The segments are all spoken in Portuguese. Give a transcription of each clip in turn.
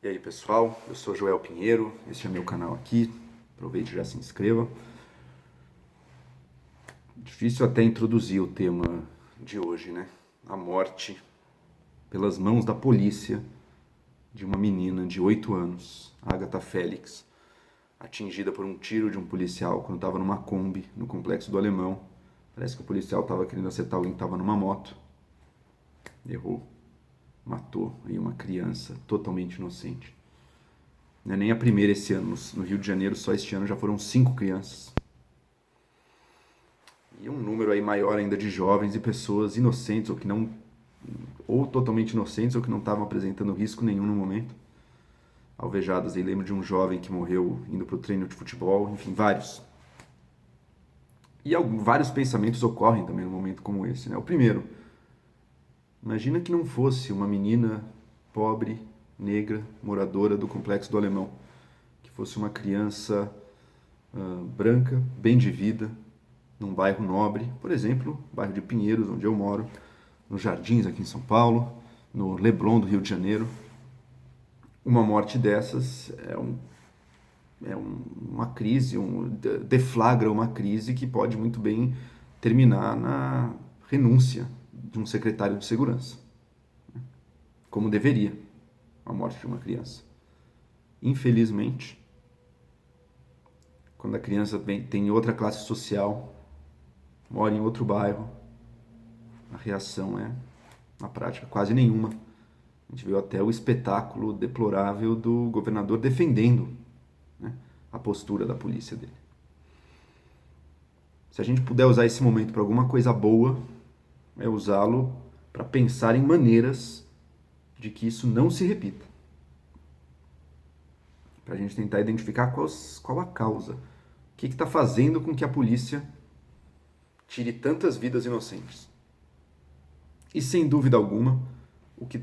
E aí pessoal, eu sou Joel Pinheiro, este é meu canal aqui, aproveite e já se inscreva. Difícil até introduzir o tema de hoje, né? A morte pelas mãos da polícia de uma menina de 8 anos, Agatha Félix, atingida por um tiro de um policial quando estava numa Kombi no Complexo do Alemão. Parece que o policial estava querendo acertar alguém que estava numa moto. Errou. Matou aí uma criança totalmente inocente. Não é nem a primeira esse ano. No Rio de Janeiro, só este ano, já foram 5 crianças. E um número aí maior ainda de jovens e pessoas inocentes ou que não... ou totalmente inocentes ou que não estavam apresentando risco nenhum no momento. Alvejadas aí, lembro de um jovem que morreu indo para o treino de futebol, enfim, vários. E vários pensamentos ocorrem também num momento como esse, né? O primeiro, imagina que não fosse uma menina pobre, negra, moradora do Complexo do Alemão, que fosse uma criança branca, bem de vida, num bairro nobre, por exemplo, bairro de Pinheiros, onde eu moro, nos Jardins aqui em São Paulo, no Leblon do Rio de Janeiro. Uma morte dessas uma crise, deflagra uma crise que pode muito bem terminar na renúncia de um secretário de segurança, como deveria a morte de uma criança. Infelizmente, quando a criança tem outra classe social, mora em outro bairro, a reação é, na prática, quase nenhuma. A gente viu até o espetáculo deplorável do governador defendendo, né, a postura da polícia dele. Se a gente puder usar esse momento para alguma coisa boa, é usá-lo para pensar em maneiras de que isso não se repita. Para a gente tentar identificar qual a causa. O que está fazendo com que a polícia tire tantas vidas inocentes. E sem dúvida alguma, o que,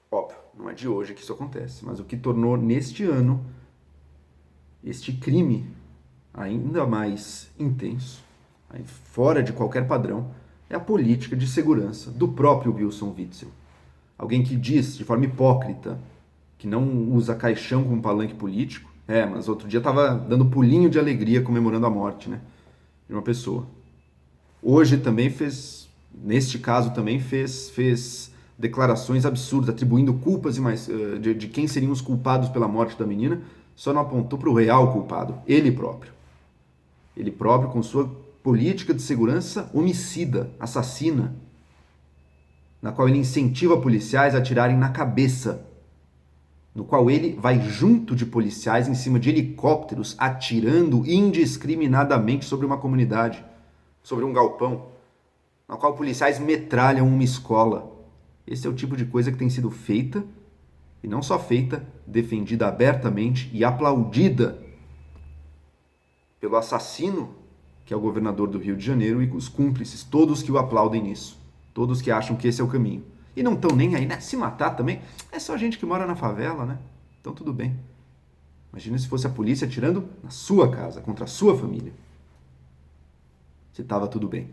óbvio, não é de hoje que isso acontece, mas o que tornou neste ano este crime ainda mais intenso, fora de qualquer padrão, é a política de segurança do próprio Wilson Witzel. Alguém que diz de forma hipócrita que não usa caixão como palanque político, mas outro dia estava dando pulinho de alegria comemorando a morte, né, de uma pessoa. Hoje também neste caso também fez declarações absurdas, atribuindo culpas de quem seriam os culpados pela morte da menina, só não apontou para o real culpado, ele próprio. Ele próprio com sua política de segurança homicida, assassina, na qual ele incentiva policiais a atirarem na cabeça, no qual ele vai junto de policiais em cima de helicópteros atirando indiscriminadamente sobre uma comunidade, sobre um galpão, na qual policiais metralham uma escola. Esse é o tipo de coisa que tem sido feita, e não só feita, defendida abertamente e aplaudida pelo assassino, que é o governador do Rio de Janeiro, e os cúmplices, todos que o aplaudem nisso, todos que acham que esse é o caminho. E não estão nem aí, né? Se matar também, é só gente que mora na favela, né? Então tudo bem. Imagina se fosse a polícia atirando na sua casa, contra a sua família. Se estava tudo bem.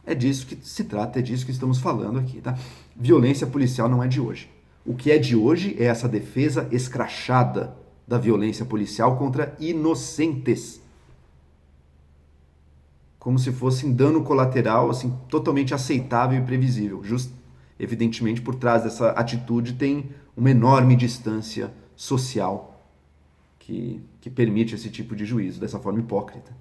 É disso que se trata, é disso que estamos falando aqui, tá? Violência policial não é de hoje. O que é de hoje é essa defesa escrachada da violência policial contra inocentes. Como se fosse dano colateral, assim, totalmente aceitável e previsível. Evidentemente, por trás dessa atitude tem uma enorme distância social que permite esse tipo de juízo, dessa forma hipócrita.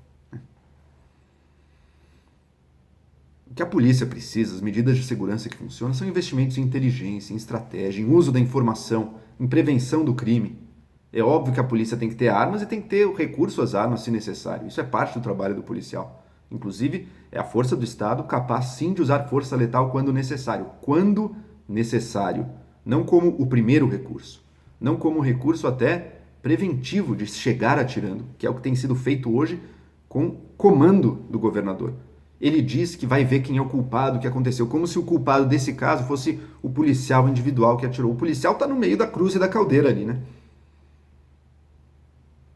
O que a polícia precisa, as medidas de segurança que funcionam, são investimentos em inteligência, em estratégia, em uso da informação, em prevenção do crime. É óbvio que a polícia tem que ter armas e tem que ter o recurso às armas se necessário. Isso é parte do trabalho do policial. Inclusive, é a força do Estado capaz sim de usar força letal quando necessário. Quando necessário. Não como o primeiro recurso. Não como recurso até preventivo de chegar atirando, que é o que tem sido feito hoje com comando do governador. Ele diz que vai ver quem é o culpado, o que aconteceu, como se o culpado desse caso fosse o policial individual que atirou. O policial está no meio da cruz e da caldeira ali, né?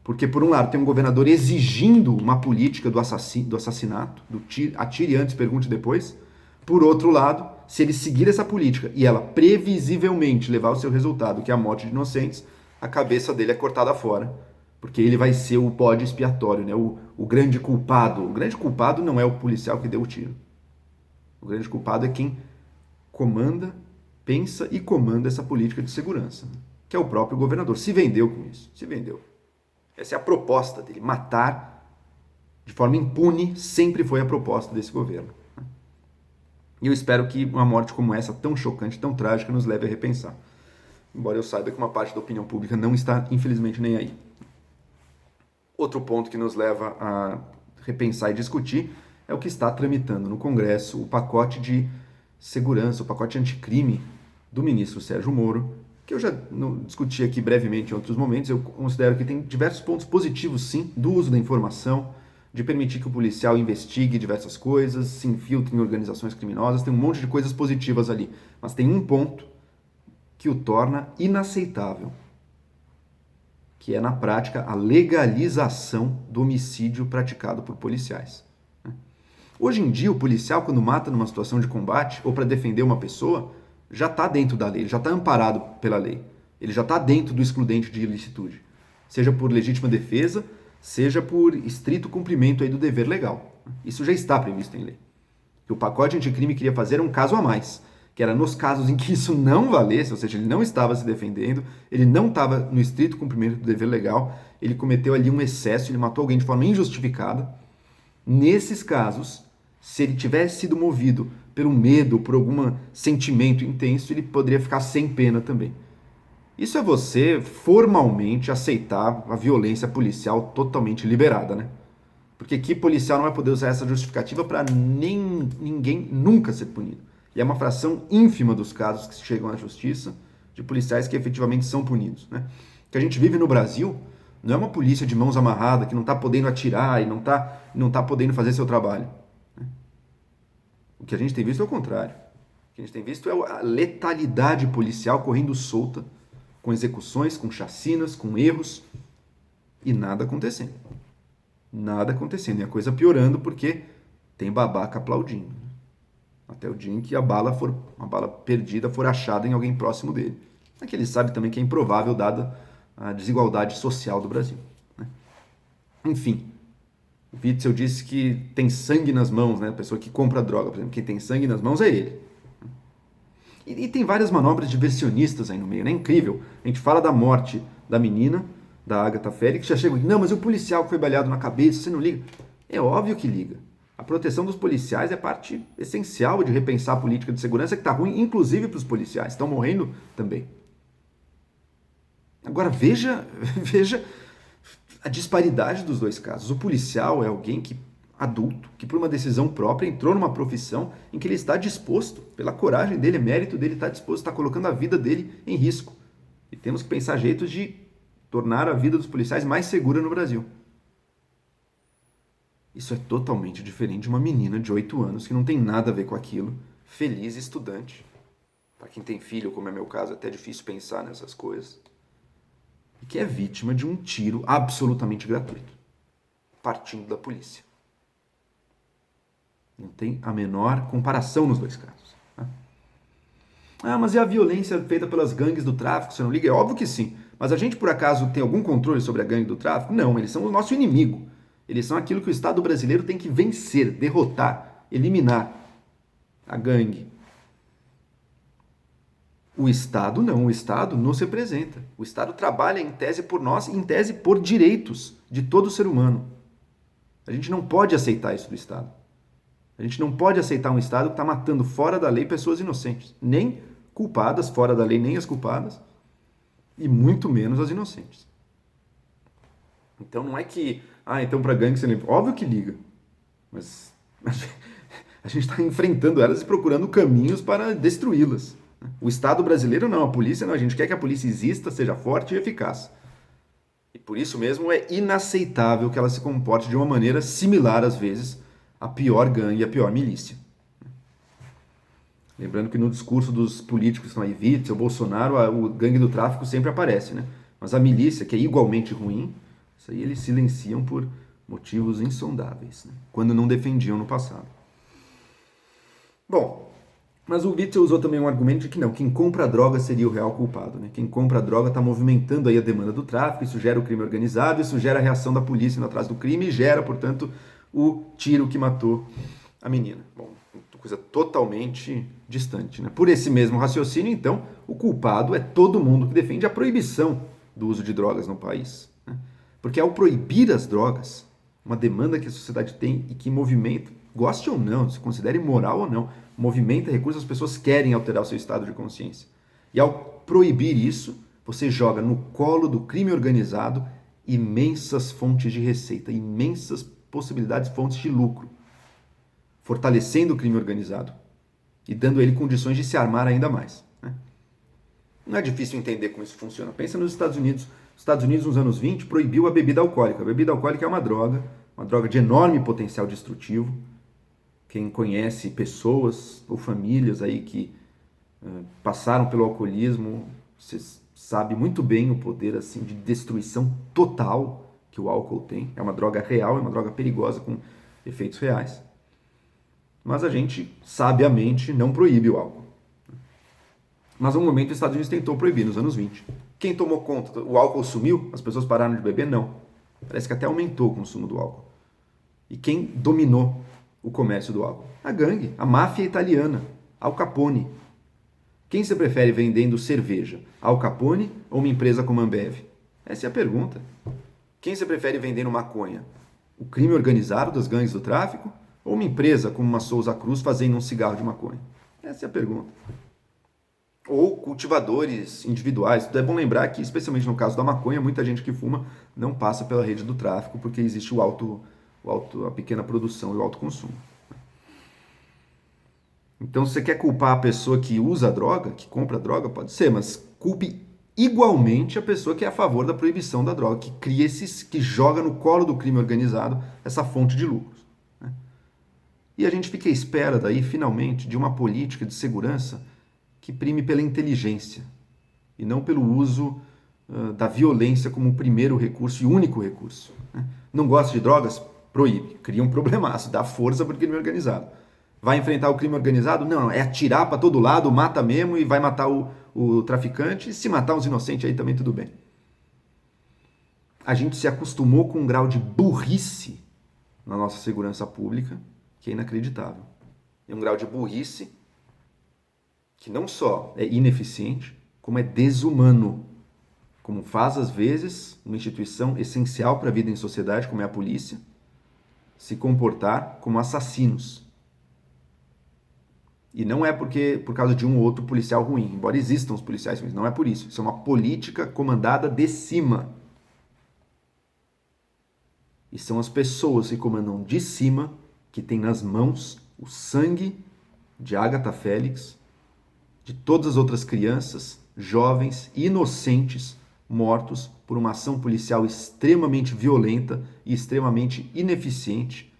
Porque, por um lado, tem um governador exigindo uma política do assassinato, do atire antes, pergunte depois. Por outro lado, se ele seguir essa política e ela previsivelmente levar ao seu resultado, que é a morte de inocentes, a cabeça dele é cortada fora, porque ele vai ser o bode expiatório, né? O grande culpado. O grande culpado não é o policial que deu o tiro. O grande culpado é quem comanda, pensa e comanda essa política de segurança, né? Que é o próprio governador. Se vendeu com isso, se vendeu. Essa é a proposta dele, matar de forma impune, sempre foi a proposta desse governo. E eu espero que uma morte como essa, tão chocante, tão trágica, nos leve a repensar. Embora eu saiba que uma parte da opinião pública não está, infelizmente, nem aí. Outro ponto que nos leva a repensar e discutir é o que está tramitando no Congresso, o pacote de segurança, o pacote anticrime do ministro Sérgio Moro, que eu já discuti aqui brevemente em outros momentos. Eu considero que tem diversos pontos positivos, sim, do uso da informação, de permitir que o policial investigue diversas coisas, se infiltre em organizações criminosas, tem um monte de coisas positivas ali. Mas tem um ponto que o torna inaceitável, que é, na prática, a legalização do homicídio praticado por policiais. Hoje em dia, o policial, quando mata numa situação de combate ou para defender uma pessoa, já está dentro da lei, já está amparado pela lei. Ele já está dentro do excludente de ilicitude, seja por legítima defesa, seja por estrito cumprimento aí do dever legal. Isso já está previsto em lei. O que o pacote anticrime queria fazer era um caso a mais, que era nos casos em que isso não valesse, ou seja, ele não estava se defendendo, ele não estava no estrito cumprimento do dever legal, ele cometeu ali um excesso, ele matou alguém de forma injustificada. Nesses casos, se ele tivesse sido movido pelo medo, por algum sentimento intenso, ele poderia ficar sem pena também. Isso é você formalmente aceitar a violência policial totalmente liberada, né? Porque que policial não vai poder usar essa justificativa para ninguém nunca ser punido? E é uma fração ínfima dos casos que chegam à justiça de policiais que efetivamente são punidos, né? O que a gente vive no Brasil não é uma polícia de mãos amarradas que não está podendo atirar e não tá podendo fazer seu trabalho. O que a gente tem visto é o contrário. O que a gente tem visto é a letalidade policial correndo solta, com execuções, com chacinas, com erros e nada acontecendo. Nada acontecendo. E a coisa piorando porque tem babaca aplaudindo. Até o dia em que uma bala perdida for achada em alguém próximo dele. É que ele sabe também que é improvável dada a desigualdade social do Brasil, né? Enfim, o Witzel disse que tem sangue nas mãos, né? A pessoa que compra droga, por exemplo, quem tem sangue nas mãos é ele. E tem várias manobras diversionistas aí no meio, né? Incrível. A gente fala da morte da menina, da Agatha Félix, já chega, não, mas o policial que foi baleado na cabeça, você não liga? É óbvio que liga. A proteção dos policiais é parte essencial de repensar a política de segurança que está ruim, inclusive para os policiais. Estão morrendo também. Agora veja a disparidade dos dois casos. O policial é alguém adulto, que por uma decisão própria entrou numa profissão em que ele está disposto, pela coragem dele, mérito dele, está disposto, está colocando a vida dele em risco. E temos que pensar jeitos de tornar a vida dos policiais mais segura no Brasil. Isso é totalmente diferente de uma menina de 8 anos que não tem nada a ver com aquilo, feliz estudante. Para quem tem filho, como é meu caso, é até difícil pensar nessas coisas. E que é vítima de um tiro absolutamente gratuito, partindo da polícia. Não tem a menor comparação nos dois casos. Ah, mas e a violência feita pelas gangues do tráfico? Você não liga? É óbvio que sim. Mas a gente, por acaso, tem algum controle sobre a gangue do tráfico? Não, eles são o nosso inimigo. Eles são aquilo que o Estado brasileiro tem que vencer, derrotar, eliminar. A gangue. O Estado não, o Estado nos representa. O Estado trabalha em tese por nós, em tese por direitos de todo ser humano. A gente não pode aceitar isso do Estado. A gente não pode aceitar um Estado que está matando fora da lei pessoas inocentes. Nem culpadas, fora da lei, nem as culpadas. E muito menos as inocentes. Então não é que, então para gangue você lembra. Óbvio que liga. Mas a gente está enfrentando elas e procurando caminhos para destruí-las. O Estado brasileiro não, a polícia não. A gente quer que a polícia exista, seja forte e eficaz. E por isso mesmo é inaceitável que ela se comporte de uma maneira similar, às vezes, à pior gangue e à pior milícia. Lembrando que no discurso dos políticos que estão aí, Witzel, Bolsonaro, o gangue do tráfico sempre aparece, né? Mas a milícia, que é igualmente ruim, isso aí eles silenciam por motivos insondáveis, né? Quando não defendiam no passado. Bom, mas o Witzel usou também um argumento de que não, quem compra a droga seria o real culpado, né? Quem compra a droga está movimentando aí a demanda do tráfico, isso gera o crime organizado, isso gera a reação da polícia atrás do crime e gera, portanto, o tiro que matou a menina. Bom, coisa totalmente distante, né? Por esse mesmo raciocínio, então, o culpado é todo mundo que defende a proibição do uso de drogas no país, né? Porque ao proibir as drogas, uma demanda que a sociedade tem e que movimenta, goste ou não, se considere moral ou não, movimenta recursos, as pessoas querem alterar o seu estado de consciência. E ao proibir isso, você joga no colo do crime organizado imensas fontes de receita, imensas possibilidades, fontes de lucro, fortalecendo o crime organizado e dando a ele condições de se armar ainda mais, né? Não é difícil entender como isso funciona. Pensa nos Estados Unidos. Os Estados Unidos, nos anos 20, proibiu a bebida alcoólica. A bebida alcoólica é uma droga de enorme potencial destrutivo. Quem conhece pessoas ou famílias aí que passaram pelo alcoolismo, você sabe muito bem o poder assim de destruição total que o álcool tem. É uma droga real, é uma droga perigosa com efeitos reais. Mas a gente, sabiamente, não proíbe o álcool. Mas no momento os Estados Unidos tentou proibir, nos anos 20. Quem tomou conta? O álcool sumiu? As pessoas pararam de beber? Não. Parece que até aumentou o consumo do álcool. E quem dominou o comércio do álcool? A gangue, a máfia italiana, Al Capone. Quem você prefere vendendo cerveja? Al Capone ou uma empresa como a Ambev? Essa é a pergunta. Quem você prefere vendendo maconha? O crime organizado das gangues do tráfico? Ou uma empresa como uma Souza Cruz fazendo um cigarro de maconha? Essa é a pergunta. Ou cultivadores individuais. É bom lembrar que, especialmente no caso da maconha, muita gente que fuma não passa pela rede do tráfico porque existe a pequena produção e o alto consumo. Então, se você quer culpar a pessoa que usa a droga, que compra a droga, pode ser, mas culpe igualmente a pessoa que é a favor da proibição da droga, que cria que joga no colo do crime organizado essa fonte de lucros, né? E a gente fica à espera daí, finalmente, de uma política de segurança que prime pela inteligência e não pelo uso da violência como o primeiro recurso e único recurso, né? Não gosta de drogas? Proíbe. Cria um problemaço, dá força para o crime organizado. Vai enfrentar o crime organizado? Não, é atirar para todo lado, mata mesmo e vai matar o traficante. E se matar uns inocentes aí também tudo bem. A gente se acostumou com um grau de burrice na nossa segurança pública que é inacreditável. É um grau de burrice que não só é ineficiente, como é desumano. Como faz, às vezes, uma instituição essencial para a vida em sociedade, como é a polícia, se comportar como assassinos. E não é por causa de um ou outro policial ruim, embora existam os policiais ruins, não é por isso. Isso é uma política comandada de cima. E são as pessoas que comandam de cima que têm nas mãos o sangue de Agatha Félix, de todas as outras crianças, jovens, inocentes, mortos por uma ação policial extremamente violenta e extremamente ineficiente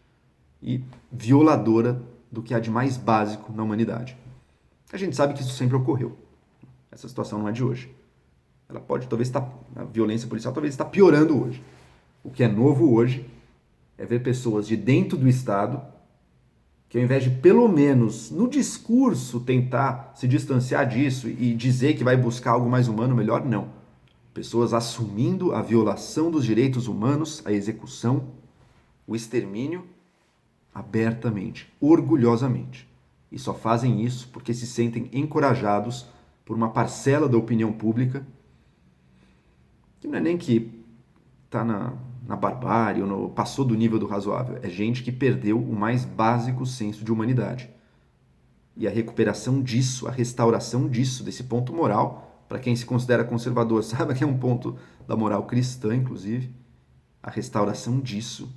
e violadora do que há de mais básico na humanidade. A gente sabe que isso sempre ocorreu. Essa situação não é de hoje. Ela pode, talvez, a violência policial talvez está piorando hoje. O que é novo hoje é ver pessoas de dentro do Estado que, ao invés de, pelo menos, no discurso, tentar se distanciar disso e dizer que vai buscar algo mais humano, melhor, não. Pessoas assumindo a violação dos direitos humanos, a execução, o extermínio, abertamente, orgulhosamente. E só fazem isso porque se sentem encorajados por uma parcela da opinião pública que não é nem que está na barbárie ou passou do nível do razoável. É gente que perdeu o mais básico senso de humanidade. E a recuperação disso, a restauração disso, desse ponto moral, para quem se considera conservador, sabe que é um ponto da moral cristã, inclusive, a restauração disso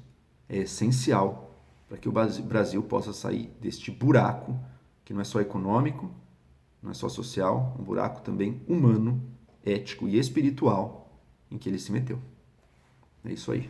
é essencial para que o Brasil possa sair deste buraco, que não é só econômico, não é só social, um buraco também humano, ético e espiritual em que ele se meteu. É isso aí.